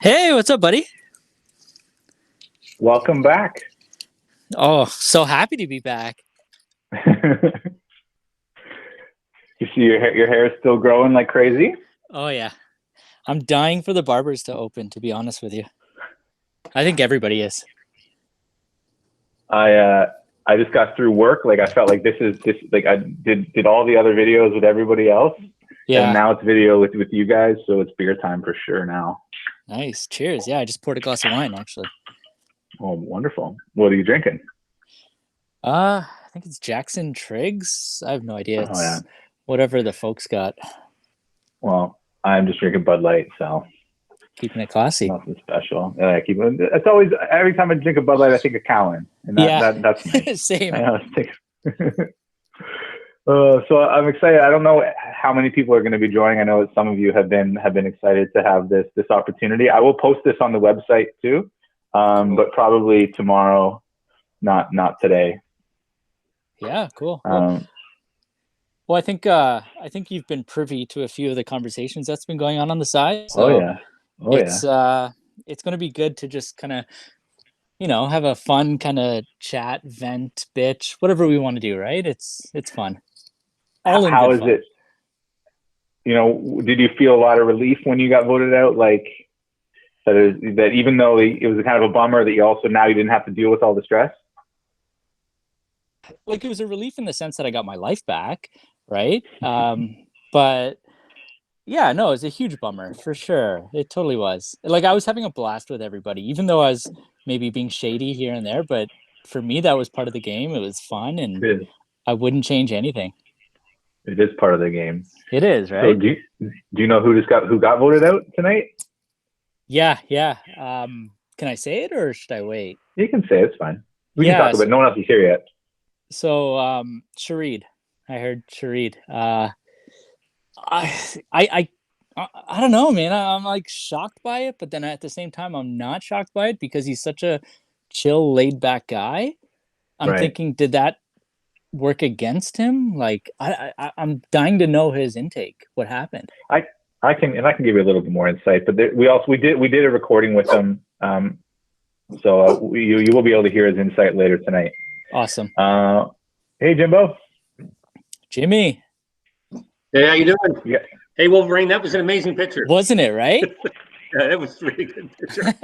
Hey, what's up, buddy? Welcome back. Oh, so happy to be back. You see your hair is still growing like crazy. Oh, yeah. I'm dying for the barbers to open, to be honest with you. I think everybody is. I just got through work. Like I felt like this like I did all the other videos with everybody else, and Yeah. now it's video with you guys. So it's beer time for sure now. Nice. Cheers. Yeah, I just poured a glass of wine, actually. Oh, wonderful. What are you drinking? I think it's Jackson Triggs. I have no idea. Oh yeah. It's whatever the folks got. Well, I'm just drinking Bud Light, so Keeping it classy. nothing special. And I keep it's always every time I drink a Bud Light, I think of Cowan, and Yeah. that's nice. Same. I know. So I'm excited. I don't know how many people are going to be joining. I know that some of you have been excited to have this opportunity. I will post this on the website too, but probably tomorrow, not today. Yeah, cool. Um, Well, I think you've been privy to a few of the conversations that's been going on the side. oh So yeah, oh yeah. it's going to be good to just kind of have a fun kind of chat, vent, bitch, whatever we want to do, right? It's fun. All in How good is fun. it? Did you feel a lot of relief when you got voted out? Like that even though it was kind of a bummer that now you didn't have to deal with all the stress. Like it was a relief in the sense that I got my life back, right? But yeah, no, it was a huge bummer for sure. It totally was. Like I was having a blast with everybody, even though I was maybe being shady here and there, but for me that was part of the game. It was fun and It is. I wouldn't change anything. It is part of the game. It is, So right? do you know who got voted out tonight? Yeah, yeah. Can I say it or should I wait? You can say it's fine. We can Yeah, talk about it. No one else is here yet. so Sharid. I heard Sharid. I I I don't know, man. I'm like shocked by it, but then at the same time I'm not shocked by it because he's such a chill, laid back guy. I'm Right. thinking, did that work against him? Like I'm dying to know his intake. What happened? I can give you a little bit more insight, but we did a recording with him. So you will be able to hear his insight later tonight. Awesome. Hey Jimbo. Jimmy. Hey, how you doing? Yeah. Hey, Wolverine, that was an amazing picture. Wasn't it, right? Yeah, that was a really good picture.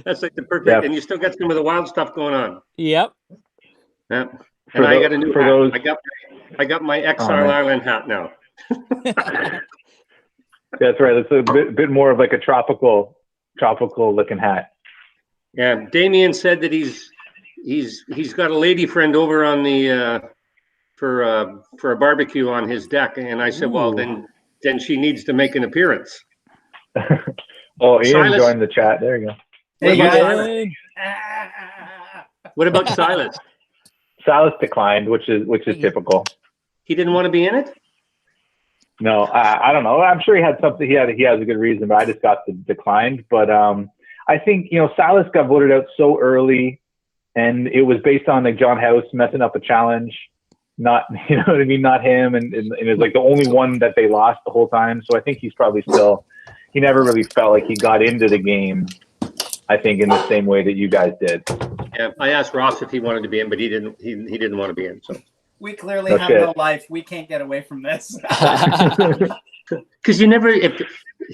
That's like the perfect, Yeah. and you still got some of the wild stuff going on. Yep. Yeah. And I got a new hat. I got my Exile nice. Island hat now. That's right. It's a bit more of like a tropical looking hat. Yeah, Damien said that he's got a lady friend over on the for a barbecue on his deck, and I said, well, then she needs to make an appearance. Oh, Ian Silas joined the chat. There you go. What Hey, about Silas? guys. What about Silas? Silas declined, which is typical. He didn't want to be in it? No, I don't know. I'm sure he had something. He has a good reason, but I just got declined. But I think Silas got voted out so early, and it was based on like John House messing up a challenge, not what I mean, not him, and it was like the only one that they lost the whole time. So I think he's probably still. He never really felt like he got into the game. I think in the same way that you guys did. Yeah, I asked Ross if he wanted to be in, but he didn't. He didn't want to be in. So we clearly have no life. We can't get away from this. Because you never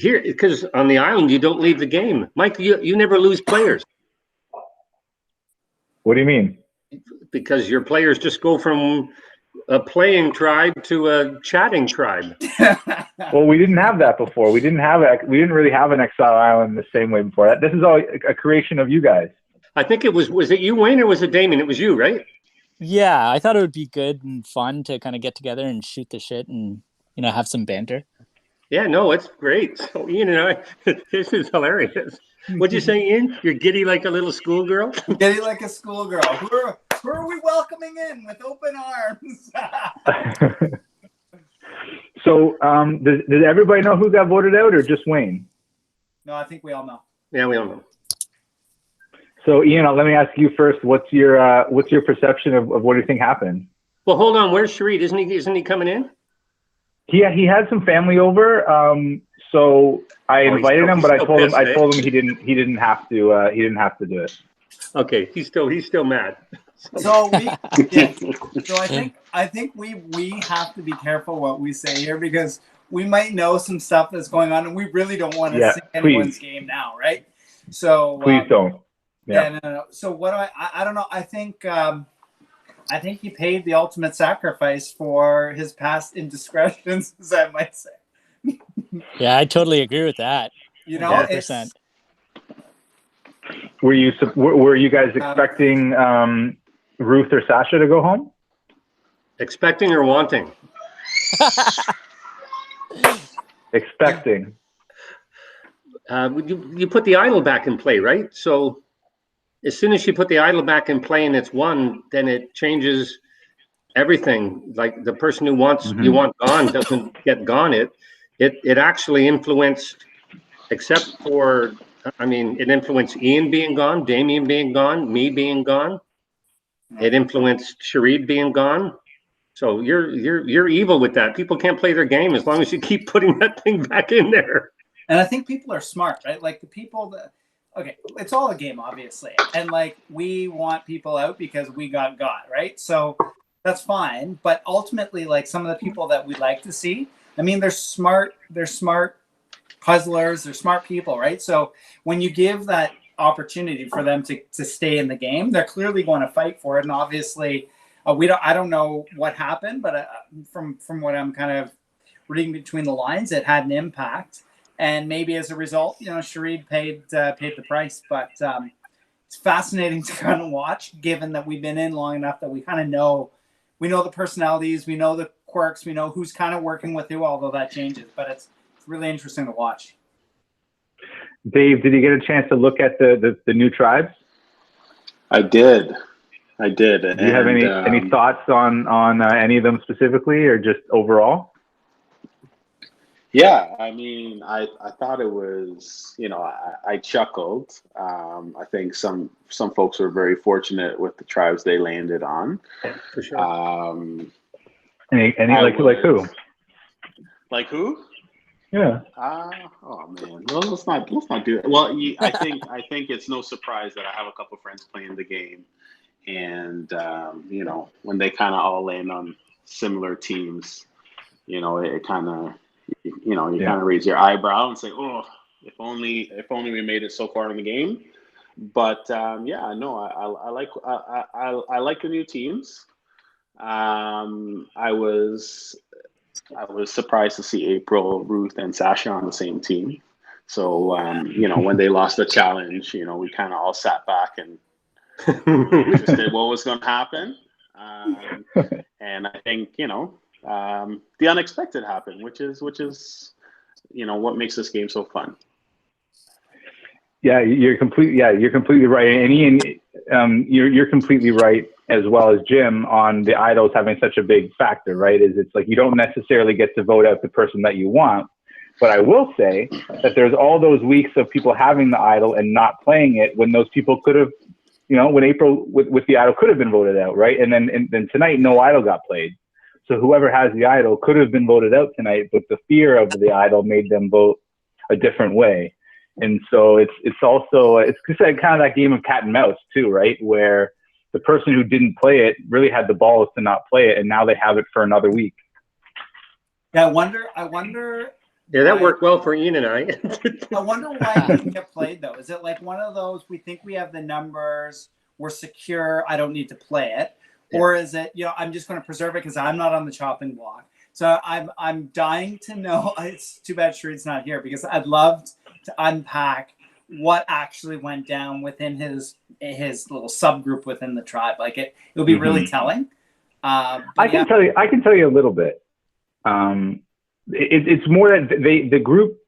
because on the island you don't leave the game, Mike. You never lose players. What do you mean? Because your players just go from a playing tribe to a chatting tribe. Well, we didn't have that before. We didn't really have an Exile Island the same way before. This is all a creation of you guys. I think it was it you, Wayne, or was it Damien? It was you, right? Yeah, I thought it would be good and fun to kind of get together and shoot the shit and have some banter. Yeah, no, it's great. So Ian and I, this is hilarious. What'd you say, Ian? You're giddy like a little schoolgirl? Giddy like a schoolgirl. Who are we welcoming in with open arms? So, does everybody know who got voted out, or just Wayne? No, I think we all know. Yeah, we all know. So, Ian, let me ask you first. What's your perception of what do you think happened? Well, hold on. Where's Sharid? Isn't he coming in? He had some family over. So I Oh, invited him, he's but I still told him pissed, eh? he didn't have to do it. Okay, he's still mad. So so I think we have to be careful what we say here because we might know some stuff that's going on and we really don't want to Yeah, sink please. anyone's game now, right? So Please don't. Yeah, no. So what do I don't know. I think he paid the ultimate sacrifice for his past indiscretions, as I might say. Yeah, I totally agree with that. You know, 100%. Were you guys expecting Ruth or Sasha to go home? Expecting or wanting? Expecting. You put the idol back in play, right? So as soon as you put the idol back in play and it's won, then it changes everything. Like the person who you want gone doesn't get gone. It actually influenced, except for, I mean, it influenced Ian being gone, Damien being gone, me being gone. It influenced Sharid being gone. So you're evil with that. People can't play their game as long as you keep putting that thing back in there. And I think people are smart, right? Like the people that, okay, it's all a game, obviously. And like we want people out because we got, right? So that's fine. But ultimately, like some of the people that we'd like to see, I mean, they're smart puzzlers, they're smart people, right? So when you give that opportunity for them to stay in the game, they're clearly going to fight for it. And obviously, I don't know what happened, but from what I'm kind of reading between the lines, it had an impact. And maybe as a result, you know, Sharid paid the price. But it's fascinating to kind of watch, given that we've been in long enough that we kind of know, we know the personalities, we know the quirks, we know who's kind of working with who, although that changes. But it's really interesting to watch. Dave, did you get a chance to look at the new tribes? I did. Do you have any thoughts on any of them specifically, or just overall? Yeah, I mean, I thought it was, you know, I chuckled. I think some folks were very fortunate with the tribes they landed on. For sure. Any like who? Like who? Yeah. Oh man. Well, let's not do it. Well, I think it's no surprise that I have a couple friends playing the game, and you know, when they kind of all land on similar teams, you know, it kind of, you know, you kind of raise your eyebrow and say, oh, if only we made it so far in the game. But yeah, no, I like the new teams. I was surprised to see April, Ruth, and Sasha on the same team. So you know, when they lost the challenge, you know, we kind of all sat back and interested what was going to happen. And I think, you know, the unexpected happened, which is, you know, what makes this game so fun. Yeah, you're completely right. And Ian, you're completely right as well as Jim on the idols having such a big factor, right? It's like you don't necessarily get to vote out the person that you want. But I will say that there's all those weeks of people having the idol and not playing it when those people could have, you know, when April with the idol could have been voted out, right? And then tonight, no idol got played. So whoever has the idol could have been voted out tonight, but the fear of the idol made them vote a different way. And so it's also, it's kind of that game of cat and mouse too, right? Where the person who didn't play it really had the balls to not play it, and now they have it for another week. Yeah, I wonder. Yeah, that worked well for Ian and I. I wonder why it didn't get played though. Is it like one of those, we think we have the numbers, we're secure, I don't need to play it? Yeah. Or is it, you know, I'm just going to preserve it because I'm not on the chopping block. So I'm dying to know. It's too bad Sharid's not here because I'd love to unpack what actually went down within his little subgroup within the tribe. Like it would be really telling. I can tell you a little bit. It's more that the group,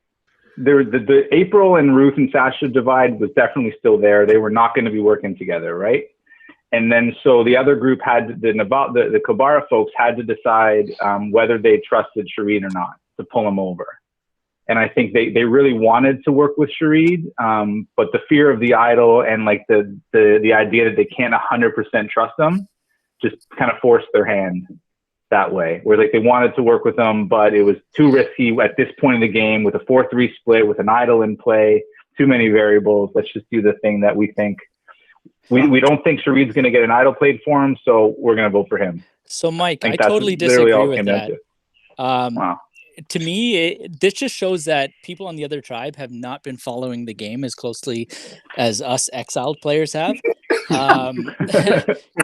the April and Ruth and Sasha divide was definitely still there. They were not going to be working together, right? And then so the other group had the Kabara folks had to decide whether they trusted Sharid or not to pull him over. And I think they really wanted to work with Sharid, but the fear of the idol and like the idea that they can't 100% trust them just kind of forced their hand. that way, where like they wanted to work with him, but it was too risky at this point in the game with a 4-3 split with an idol in play, too many variables. Let's just do the thing that we think. We don't think Shareed's going to get an idol played for him, so we're going to vote for him. So, Mike, I that's totally literally all disagree it with came down that. to. Wow. To me, this just shows that people on the other tribe have not been following the game as closely as us exiled players have.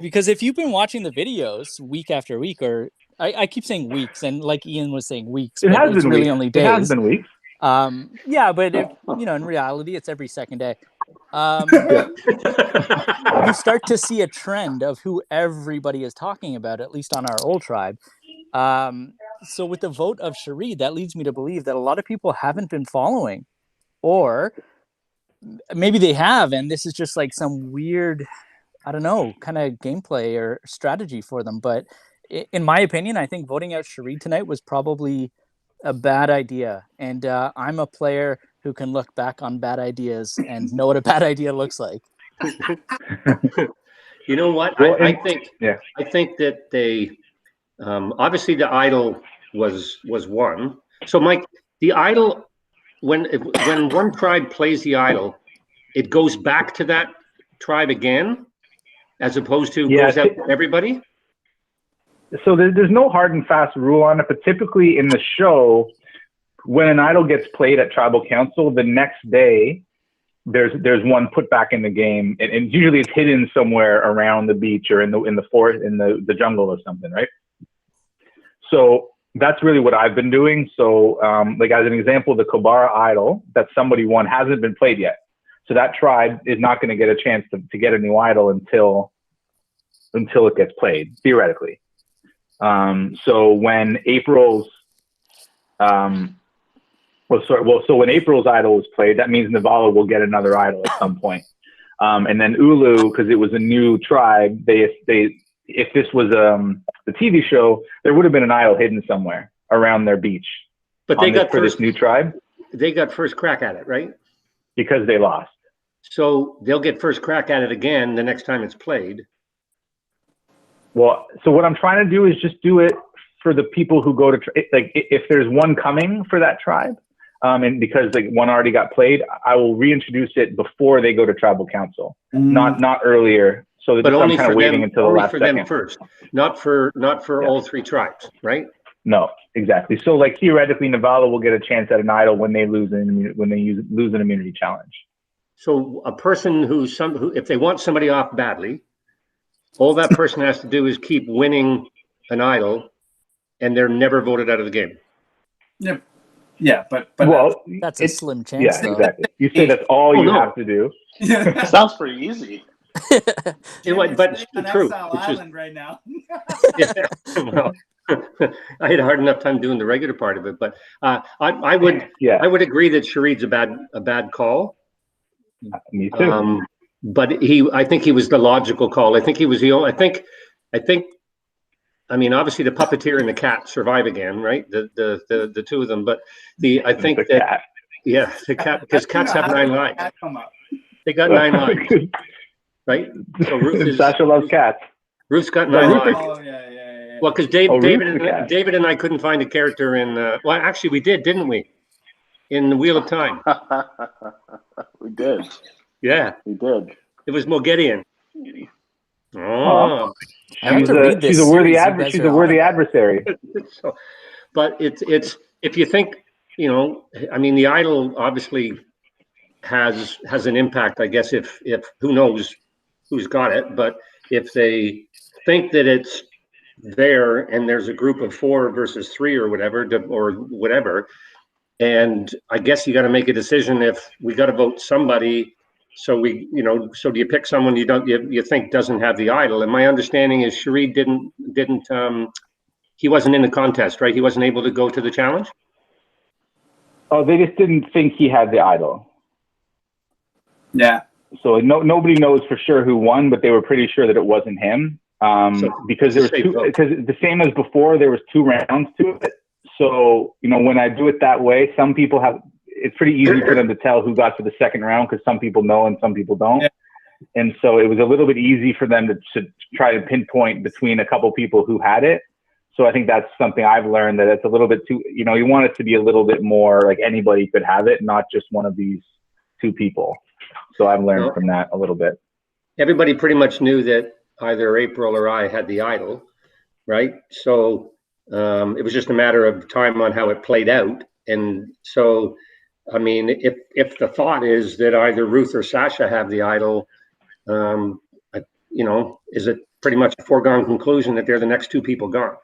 Because if you've been watching the videos week after week, or I keep saying weeks, and like Ian was saying weeks, It but has it's been really weeks. only It has days. been weeks. Yeah, but if, in reality, it's every second day. You start to see a trend of who everybody is talking about, at least on our old tribe. So with the vote of Shareed, that leads me to believe that a lot of people haven't been following, or maybe they have, and this is just like some weird, I don't know, kind of gameplay or strategy for them. But in my opinion, I think voting out Shareed tonight was probably a bad idea. And I'm a player who can look back on bad ideas and know what a bad idea looks like. You know what? Well, I think yeah. I think that they obviously the idol was one. So Mike, the idol, when one tribe plays the idol, it goes back to that tribe again, as opposed to goes out to everybody. So there's no hard and fast rule on it, but typically in the show, when an idol gets played at tribal council, the next day there's one put back in the game, and usually it's hidden somewhere around the beach or in the forest, in the jungle or something, right? So that's really what I've been doing. So like as an example, the Kobara idol that somebody won hasn't been played yet. So that tribe is not going to get a chance to get a new idol until it gets played, theoretically. So when April's when April's idol was played, that means Navala will get another idol at some point. And then Ulu, because it was a new tribe, if this was the TV show, there would have been an idol hidden somewhere around their beach. But they got this new tribe. They got first crack at it, right? Because they lost. So they'll get first crack at it again the next time it's played. Well, so what I'm trying to do is just do it for the people who go to, like, if there's one coming for that tribe, and because like one already got played, I will reintroduce it before they go to tribal council, not earlier. So but only I'm kind for of waiting them, until the only last for second. them first, not for all three tribes, right? No, exactly. So like theoretically, Navala will get a chance at an idol when they lose an immunity challenge. So a person who if they want somebody off badly, all that person has to do is keep winning an idol, and they're never voted out of the game. Yeah, yeah, but well, that's a slim chance. Yeah, though. exactly. You say that's all you have to do. Sounds pretty easy. But it's true. Exile Island right now. Yeah, well, I had a hard enough time doing the regular part of it, but I would agree that Shareed's a bad call. Me too. But I think he was the logical call. I think he was the only. I mean, obviously the puppeteer and the cat survive again, right? The two of them. But the cat, because cats have 9 lives. They got 9 lives, right? So Ruth Sasha loves cats. Ruth's got 9 lives. Oh yeah. Well, because David and I couldn't find a character in. Well, actually, we did, didn't we? In the Wheel of Time. We did. Yeah, we did. It was Mogedion. Oh, she's a worthy adversary. So, but it's if you think, I mean, the idol obviously has an impact, I guess. If who knows who's got it, but if they think that it's there and there's a group of 4 versus 3 or whatever, and I guess you got to make a decision if we got to vote somebody. So so do you pick someone you think doesn't have the idol? And my understanding is Shareed didn't he wasn't in the contest, right? He wasn't able to go to the challenge. Oh, they just didn't think he had the idol. Yeah. So nobody knows for sure who won, but they were pretty sure that it wasn't him. Because there was because the same as before, there was 2 rounds to it. So, when I do it that way, some people it's pretty easy for them to tell who got to the second round because some people know and some people don't. Yeah. And so it was a little bit easy for them to try to pinpoint between a couple people who had it. So I think that's something I've learned, that it's a little bit too, you know, you want it to be a little bit more like anybody could have it, not just one of these two people. So I've learned from that a little bit. Everybody pretty much knew that either April or I had the idol, right? So it was just a matter of time on how it played out. And so, I mean, if the thought is that either Ruth or Sasha have the idol, you know, is it pretty much a foregone conclusion that they're the next two people gone?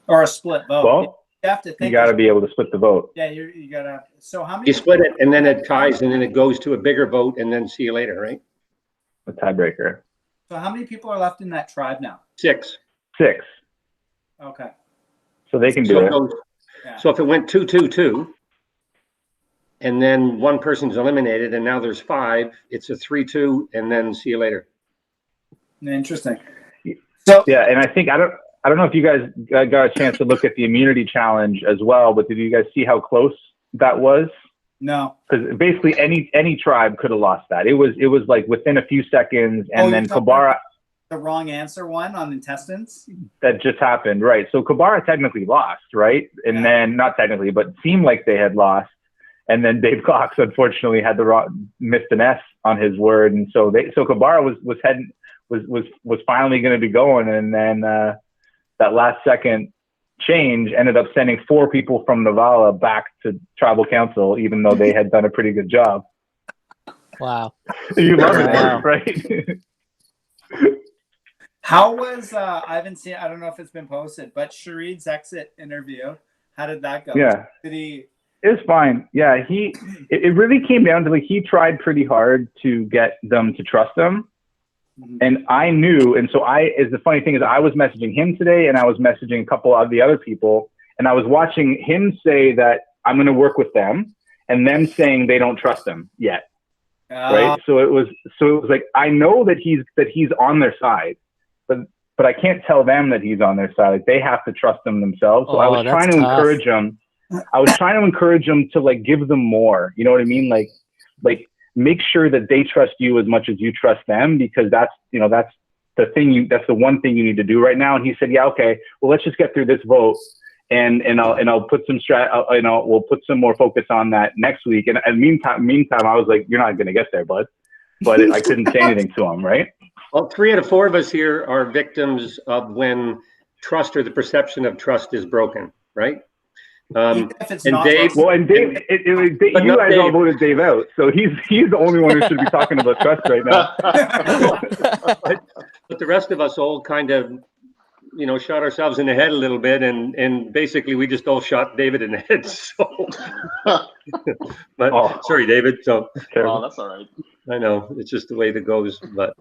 Or a split vote. Well, you have to think. You got to be able to split the vote. Yeah, you got to. So how many? You split it, and then it ties, and then it goes to a bigger vote, and then see you later, right? A tiebreaker. So how many people are left in that tribe now? 6. 6. Okay. So they can do it. Yeah. So if it went 2-2-2, and then one person's eliminated, and now there's 5, it's a 3-2, and then see you later. Interesting. So yeah, and I think I don't know if you guys got a chance to look at the immunity challenge as well, but did you guys see how close that was? No. Because basically any tribe could have lost that. It was like within a few seconds, and then Kabara. The wrong answer one on intestines? That just happened, right? So Kabara technically lost, right? And then not technically, but seemed like they had lost. And then Dave Cox unfortunately had missed an S on his word, and so Kabara was finally going to be going, and then that last second change ended up sending 4 people from Navala back to tribal council, even though they had done a pretty good job. Wow. You love it, right? How was I haven't seen, I don't know if it's been posted, but Shareed's exit interview, how did that go? Yeah. Did he? It was fine. Yeah, it really came down to, like, he tried pretty hard to get them to trust him. And I knew, and so the funny thing is I was messaging him today, and I was messaging a couple of the other people, and I was watching him say that I'm going to work with them, and them saying they don't trust him yet. Right. So it was like, I know that he's on their side, but I can't tell them that he's on their side. Like, they have to trust him themselves. So I was trying to encourage them. I was trying to encourage them to, like, give them more. You know what I mean? Like make sure that they trust you as much as you trust them, because that's the thing that's the one thing you need to do right now. And he said, yeah, okay, well, let's just get through this vote, and I'll put some we'll put some more focus on that next week. And meantime, I was like, you're not going to get there, bud. But I couldn't say anything to him, right? Well, 3 out of 4 of us here are victims of when trust or the perception of trust is broken, right? If it's and not Dave, well, and Dave, you guys all voted Dave out, so he's the only one who should be talking about trust right now. but the rest of us all kind of, shot ourselves in the head a little bit, and basically we just all shot David in the head. So, but sorry, David. So, that's all right. I know it's just the way that goes. But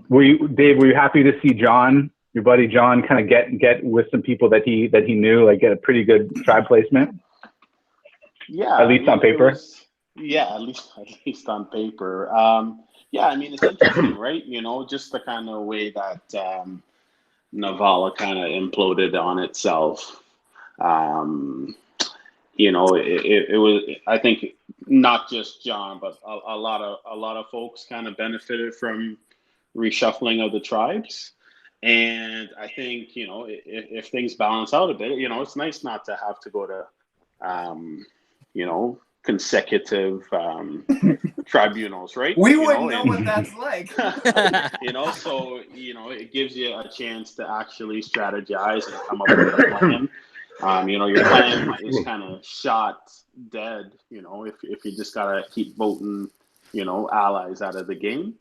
were you happy to see John, your buddy John, kind of get with some people that he knew, like, get a pretty good tribe placement? Yeah, at least on paper. At least on paper. Yeah, I mean, it's interesting, right? Just the kind of way that Navala kind of imploded on itself. It was, I think, not just John, but a lot of folks kind of benefited from reshuffling of the tribes. And I think, if things balance out a bit, it's nice not to have to go to, consecutive tribunals, right? We wouldn't know what that's like. So, it gives you a chance to actually strategize and come up with a plan. Your plan is kind of shot dead, if you just got to keep voting, allies out of the game.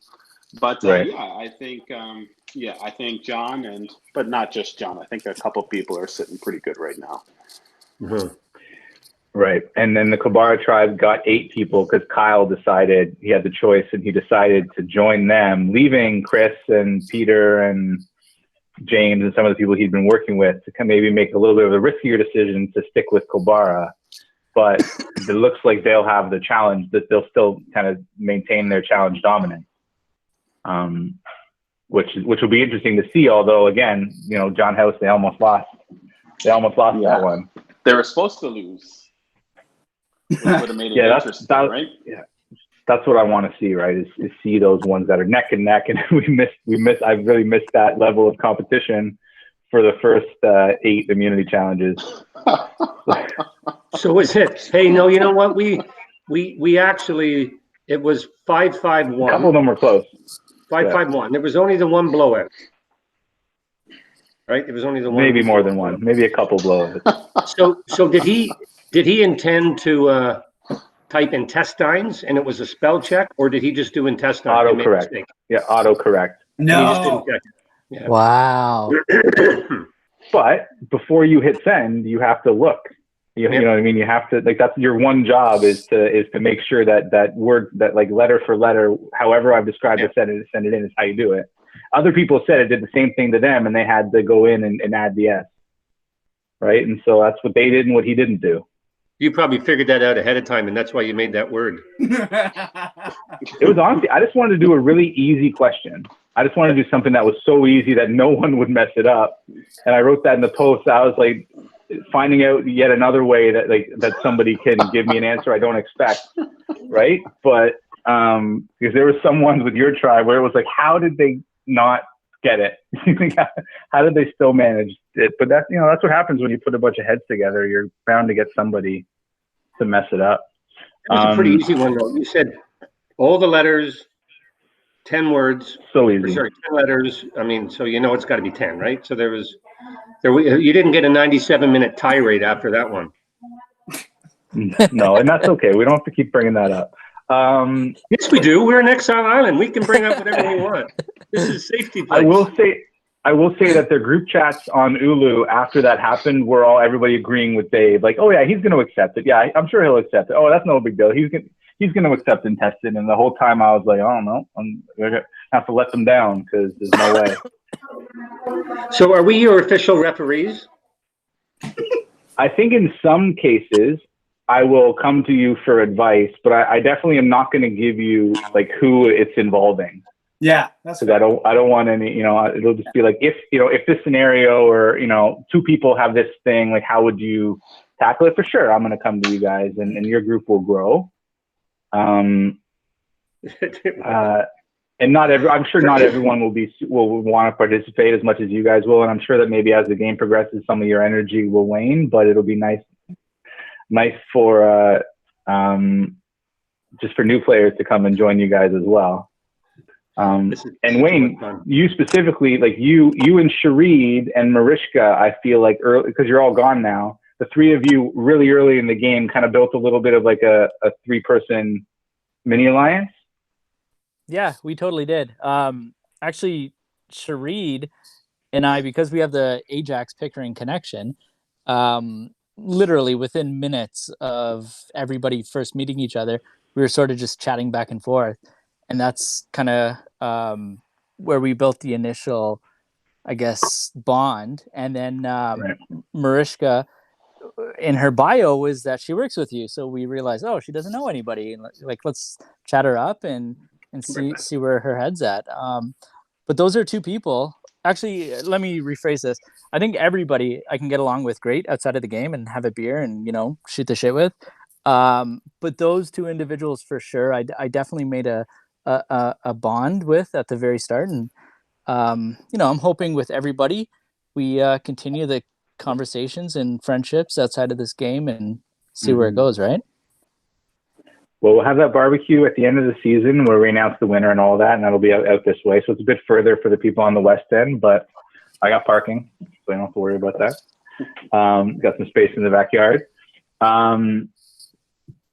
But right. I think John, but not just John. I think a couple people are sitting pretty good right now. Mm-hmm. Right. And then the Kabara tribe got 8 people because Kyle decided he had the choice, and he decided to join them, leaving Chris and Peter and James and some of the people he'd been working with to kind of maybe make a little bit of a riskier decision to stick with Kabara. But it looks like they'll have the challenge, that they'll still kind of maintain their challenge dominance. Which will be interesting to see. Although, again, John House, they almost lost that one. They were supposed to lose. It would have made it interesting, right? Yeah, that's what I want to see. Right, is see those ones that are neck and neck, and we miss. I really missed that level of competition for the first 8 immunity challenges. So is it? Hey, no, you know what? We actually, it was A couple of 5-5-1. them were close. 5-5-1. There was only the one blowout. Right? There was only the one. Maybe more than one. Maybe a couple blowouts. So did he intend to type intestines and it was a spell check, or did he just do intestine? Autocorrect. Yeah, autocorrect. He just didn't No. check it. Yeah. Wow. But before you hit send, you have to look. You know what I mean? You have to, like, that's your one job is to make sure that word, that like letter for letter, however I've described it, send it in is how you do it. Other people said it did the same thing to them, and they had to go in and add the S. Right? And so that's what they did and what he didn't do. You probably figured that out ahead of time, and that's why you made that word. It was honestly, I just wanted to do a really easy question. I just wanted to do something that was so easy that no one would mess it up. And I wrote that in the post. I was like, finding out yet another way that somebody can give me an answer I don't expect, right? But because there were some ones with your tribe where it was like, how did they not get it? How did they still manage it? But that's what happens when you put a bunch of heads together. You're bound to get somebody to mess it up. It was a pretty easy one, though. You said all the letters, 10 words. So easy. Sorry, 10 letters. I mean, so it's got to be 10, right? So you didn't get a 97-minute tirade after that one. No, and that's okay. We don't have to keep bringing that up. Yes, we do. We're in Exile Island. We can bring up whatever we want. This is safety place. I will say that their group chats on Ulu after that happened were everybody agreeing with Dave. Like, oh yeah, he's going to accept it. Yeah, I'm sure he'll accept it. Oh, that's no big deal. He's going to accept and test it. And the whole time I was like, oh no, I'm going to have to let them down because there's no way. So are we your official referees? I think in some cases I will come to you for advice, but I definitely am not going to give you like who it's involving. Yeah, that's because I don't want any, it'll just be like, if this scenario or, 2 people have this thing, like, how would you tackle it? For sure, I'm going to come to you guys and your group will grow. And I'm sure not everyone will want to participate as much as you guys will. And I'm sure that maybe as the game progresses, some of your energy will wane, but it'll be nice for, just for new players to come and join you guys as well. And Wayne, you specifically, like you and Shareed and Mariska, I feel like early, because you're all gone now, the 3 of you really early in the game kind of built a little bit of like a 3-person mini alliance. Yeah, we totally did. Actually, Shareed and I, because we have the Ajax Pickering connection, literally within minutes of everybody first meeting each other, we were sort of just chatting back and forth. And that's kind of where we built the initial, I guess, bond. And then Right. Mariska, in her bio, was that she works with you. So we realized, oh, she doesn't know anybody. Like, let's chat her up and see where her head's at. But those are 2 people. Actually, let me rephrase this. I think everybody I can get along with great outside of the game and have a beer and, shoot the shit with. But those 2 individuals for sure, I definitely made a bond with at the very start. And, I'm hoping with everybody, we continue the conversations and friendships outside of this game and see where it goes, right? Well, we'll have that barbecue at the end of the season where we announce the winner and all that, and that'll be out this way. So it's a bit further for the people on the west end, but I got parking, so I don't have to worry about that. Got some space in the backyard.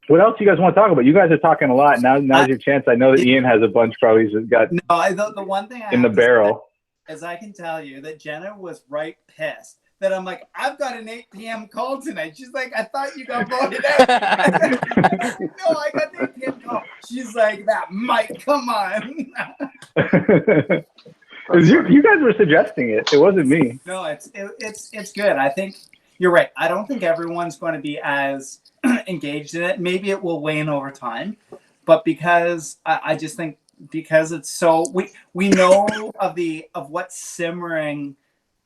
What else do you guys want to talk about? You guys are talking a lot. Now's your chance. I know that Ian has a bunch probably he's got the one thing in the barrel. Is I can tell you that Jenna was right pissed that I'm like, I've got an 8 p.m. call tonight. She's like, I thought you got voted out. No, I got the 8 p.m. call. She's like, that Mike, come on. You guys were suggesting it. It wasn't me. No, it's good. I think you're right. I don't think everyone's going to be as engaged in it. Maybe it will wane over time, but because I just think because it's so we know of what's simmering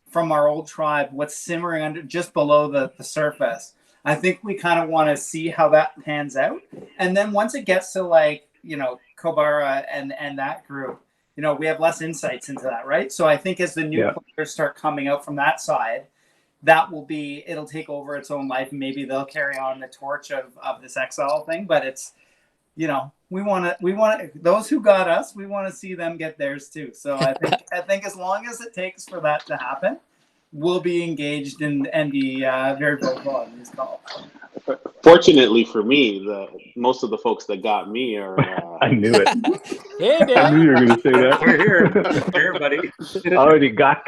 from our old tribe, what's simmering under just below the surface. I think we kind of want to see how that pans out, and then once it gets to like Kobara and that group, we have less insights into that, right? So I think as the new Yeah. players start coming out from that side, it'll take over its own life, and maybe they'll carry on the torch of this Exile thing. But it's, we want those who got us, we want to see them get theirs too. So I think as long as it takes for that to happen, we'll be engaged and be very vocal on these calls. Fortunately for me, most of the folks that got me are. I knew it. Hey, I Dan. knew you were going to say that. We're here. Here, buddy. Already got.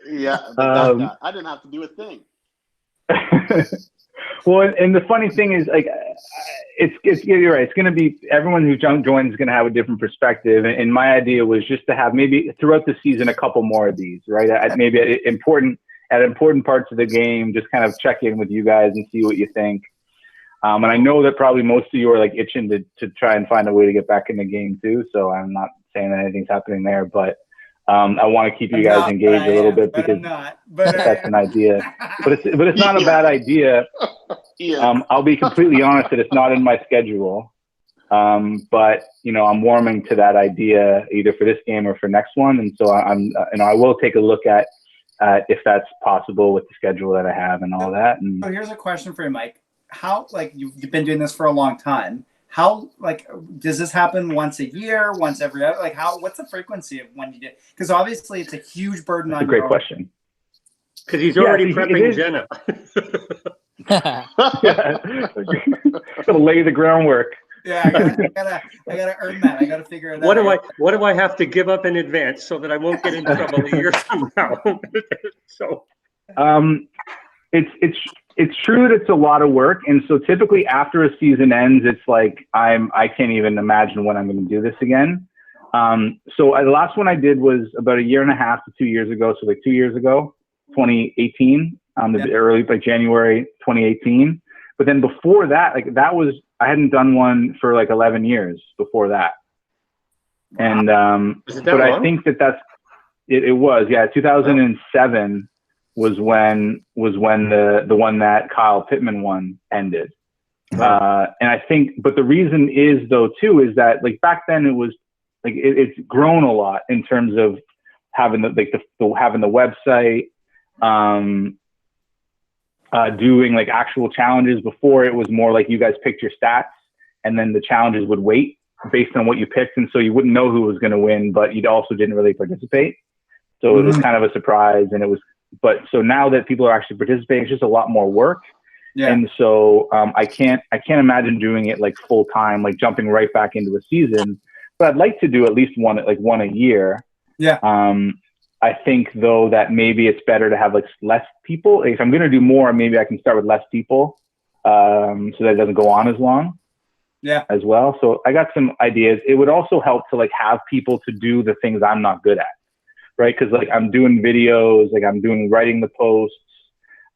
Yeah, I didn't have to do a thing. Well, and the funny thing is, like, you're right. It's going to be, everyone who joins is going to have a different perspective. And my idea was just to have maybe throughout the season a couple more of these, right? Maybe at important parts of the game, just kind of check in with you guys and see what you think. And I know that probably most of you are like itching to try and find a way to get back in the game too. So I'm not saying that anything's happening there, but I want to keep you guys engaged a little bit because that's an idea. But it's not a bad idea. Yeah. I'll be completely honest that it's not in my schedule. But I'm warming to that idea either for this game or for next one. And so I will take a look at if that's possible with the schedule that I have and all that. And so here's a question for you, Mike. How, like, you've been doing this for a long time. How, like, does this happen once a year, once every other? Like, what's the frequency of when you do? Because obviously it's a huge burden on you. That's a great question. Because he's already prepping Jenna. Gotta lay the groundwork. Yeah, I gotta earn that. I gotta figure it out. What do I have to give up in advance so that I won't get in trouble a year from now? So, it's true that it's a lot of work, and so typically after a season ends, it's like I can't even imagine when I'm going to do this again. So the last one I did was about a year and a half to 2 years ago. So like 2 years ago, 2018, early like January 2018. But then before that, I hadn't done one for like 11 years before that. And but I think that's it was 2007 was when the one that Kyle Pittman won ended. And I think, but the reason is though too is that like back then it was like it's grown a lot in terms of having having the website, doing like actual challenges. Before it was more like you guys picked your stats and then the challenges would wait based on what you picked, and so you wouldn't know who was going to win, but you also didn't really participate. So it was kind of a surprise, and it was. But so now that people are actually participating, it's just a lot more work. Yeah. And so I can't imagine doing it like full time, like jumping right back into a season. But I'd like to do at least one a year. Yeah. I think though that maybe it's better to have like less people. If I'm going to do more, maybe I can start with less people, so that it doesn't go on as long. Yeah. As well. So I got some ideas. It would also help to like have people to do the things I'm not good at. Right, because like I'm doing videos, like I'm writing the posts,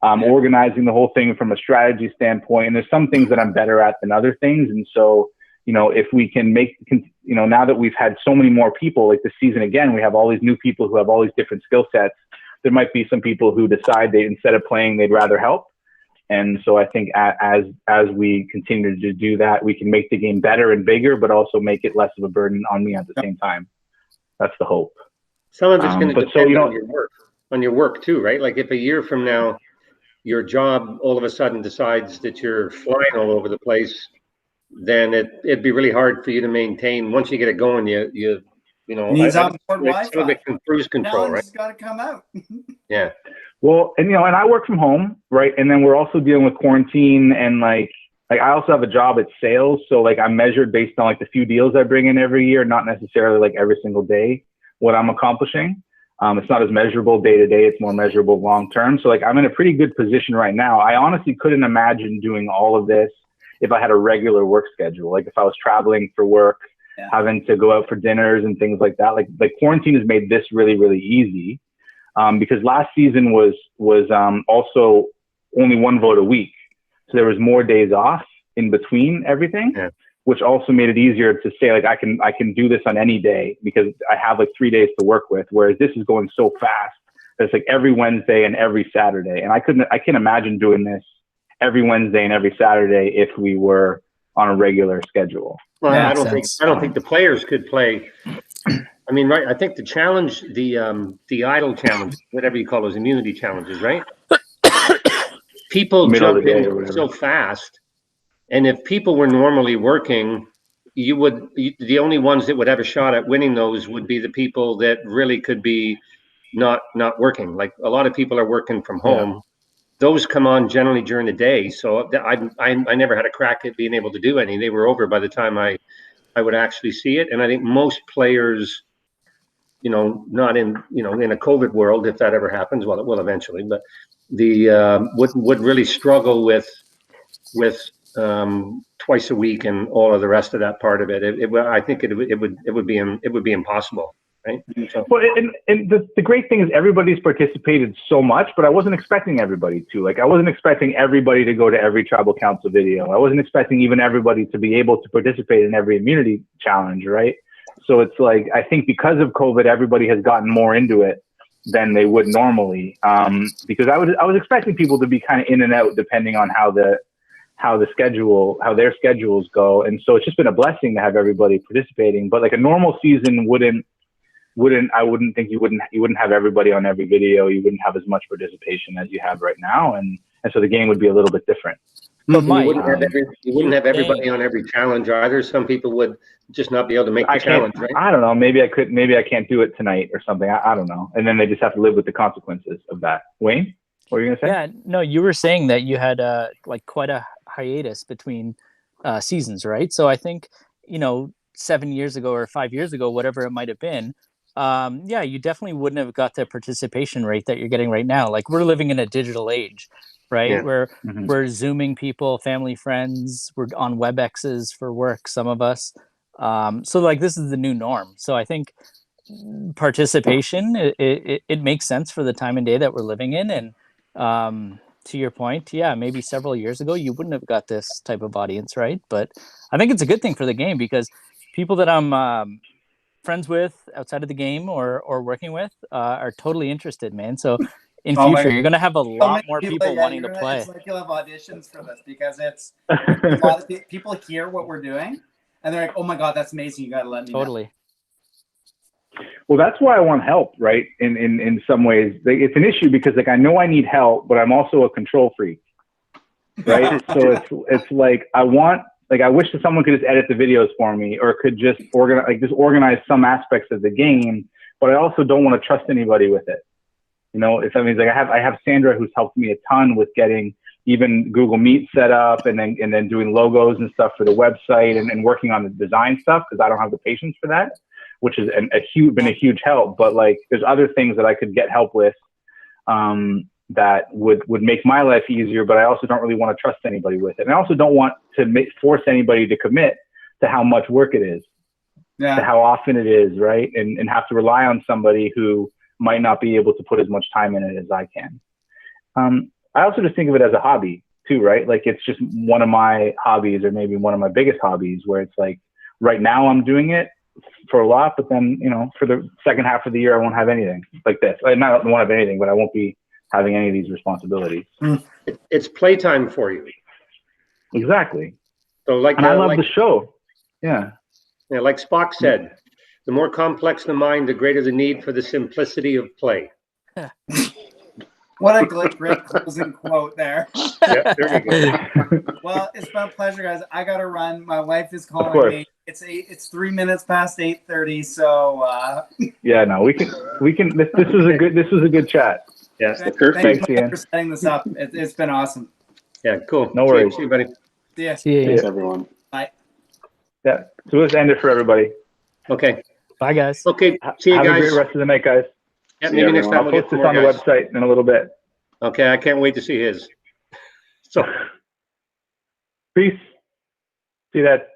organizing the whole thing from a strategy standpoint, and there's some things that I'm better at than other things. And so, if we can make, now that we've had so many more people, like this season again, we have all these new people who have all these different skill sets. There might be some people who decide instead of playing, they'd rather help. And so I think as we continue to do that, we can make the game better and bigger, but also make it less of a burden on me at the same time. That's the hope. Some of it's going to depend on your work too, right? Like if a year from now, your job all of a sudden decides that you're flying all over the place, then it'd be really hard for you to maintain. Once you get it going, you needs on board Wi-Fi. Some of it can cruise control, right? It's got to come out. Yeah. Well, and and I work from home, right? And then we're also dealing with quarantine, and like I also have a job at sales, so like I'm measured based on like the few deals I bring in every year, not necessarily like every single day what I'm accomplishing. It's not as measurable day to day. It's more measurable long term. So like I'm in a pretty good position right now. I honestly couldn't imagine doing all of this if I had a regular work schedule. Like if I was traveling for work, having to go out for dinners and things like that. Like quarantine has made this really, really easy. Because last season was also only one vote a week. So there was more days off in between everything. Yeah. Which also made it easier to say like I can do this on any day because I have like 3 days to work with. Whereas this is going so fast that it's like every Wednesday and every Saturday, and I can't imagine doing this every Wednesday and every Saturday if we were on a regular schedule. Well, I don't think the players could play. I mean, right. I think the challenge, the idle challenge, whatever you call those immunity challenges, right? People Middle of jump the day in or whatever. so fast, and if people were normally working, the only ones that would have a shot at winning those would be the people that really could be not working. Like a lot of people are working from home. Those come on generally during the day, so I never had a crack at being able to do any. They were over by the time I would actually see it. And I think most players, not in in a COVID world, if that ever happens, well, it will eventually, but the would really struggle with twice a week and all of the rest of that part of it. I think it would be impossible, right? So. Well, and the great thing is everybody's participated so much, but I wasn't expecting everybody to. Like, I wasn't expecting everybody to go to every tribal council video. I wasn't expecting even everybody to be able to participate in every immunity challenge, right? So it's like, I think because of COVID, everybody has gotten more into it than they would normally. Because I was expecting people to be kind of in and out depending on how their schedules go. And so it's just been a blessing to have everybody participating. But like a normal season I wouldn't think you wouldn't have everybody on every video. You wouldn't have as much participation as you have right now. And so the game would be a little bit different. But Mike, you wouldn't have everybody on every challenge either. Some people would just not be able to make the challenge, right? I don't know. Maybe I could. Maybe I can't do it tonight or something. I don't know. And then they just have to live with the consequences of that. Wayne, what were you gonna say? Yeah, no, you were saying that you had like quite a hiatus between seasons, right? So I think 7 years ago or 5 years ago, whatever it might have been, yeah, you definitely wouldn't have got the participation rate that you're getting right now. Like, we're living in a digital age, right? Yeah. We're Zooming people, family, friends. We're on WebExes for work, some of us. So like, this is the new norm. So I think participation, it makes sense for the time and day that we're living in. And to your point, yeah, maybe several years ago you wouldn't have got this type of audience, right? But I think it's a good thing for the game, because people that I'm friends with outside of the game or working with are totally interested, man. So in future, you're gonna have a lot more people wanting to play. It's like you'll have auditions for this, because it's a lot of people hear what we're doing and they're like, "Oh my god, that's amazing! You got to let me know." Totally. Well, that's why I want help, right? In some ways, it's an issue because like I know I need help, but I'm also a control freak, right? So it's like I wish that someone could just edit the videos for me, or could just organize some aspects of the game, but I also don't want to trust anybody with it. If that means like I have Sandra, who's helped me a ton with getting even Google Meet set up, and then doing logos and stuff for the website, and working on the design stuff, because I don't have the patience for that, which has been a huge help. But like, there's other things that I could get help with that would make my life easier, but I also don't really want to trust anybody with it. And I also don't want to force anybody to commit to how much work it is, to how often it is, right? And have to rely on somebody who might not be able to put as much time in it as I can. I also just think of it as a hobby too, right? Like, it's just one of my hobbies, or maybe one of my biggest hobbies, where it's like, right now I'm doing it for a lot, but then, for the second half of the year, I won't have anything like this. I won't have anything, but I won't be having any of these responsibilities. It's playtime for you. Exactly. So like, and I love the show. Yeah. Yeah. Like Spock said, the more complex the mind, the greater the need for the simplicity of play. What a great closing quote there. Yeah, there you go. Well, it's been a pleasure, guys. I gotta run. My wife is calling me. It's 3 minutes past 8:30. So yeah, no, we can. This was a good chat. Yes, thanks, Ian, for setting this up. It's been awesome. Yeah, cool. No worries. See you, buddy. See ya. Thanks, everyone. Bye. Yeah. So let's end it for everybody. Okay. Bye, guys. Okay. See you Have guys. a great rest of the night, guys. Yeah, maybe next time I'll post this on the website in a little bit. Okay, I can't wait to see his. So, peace. See that.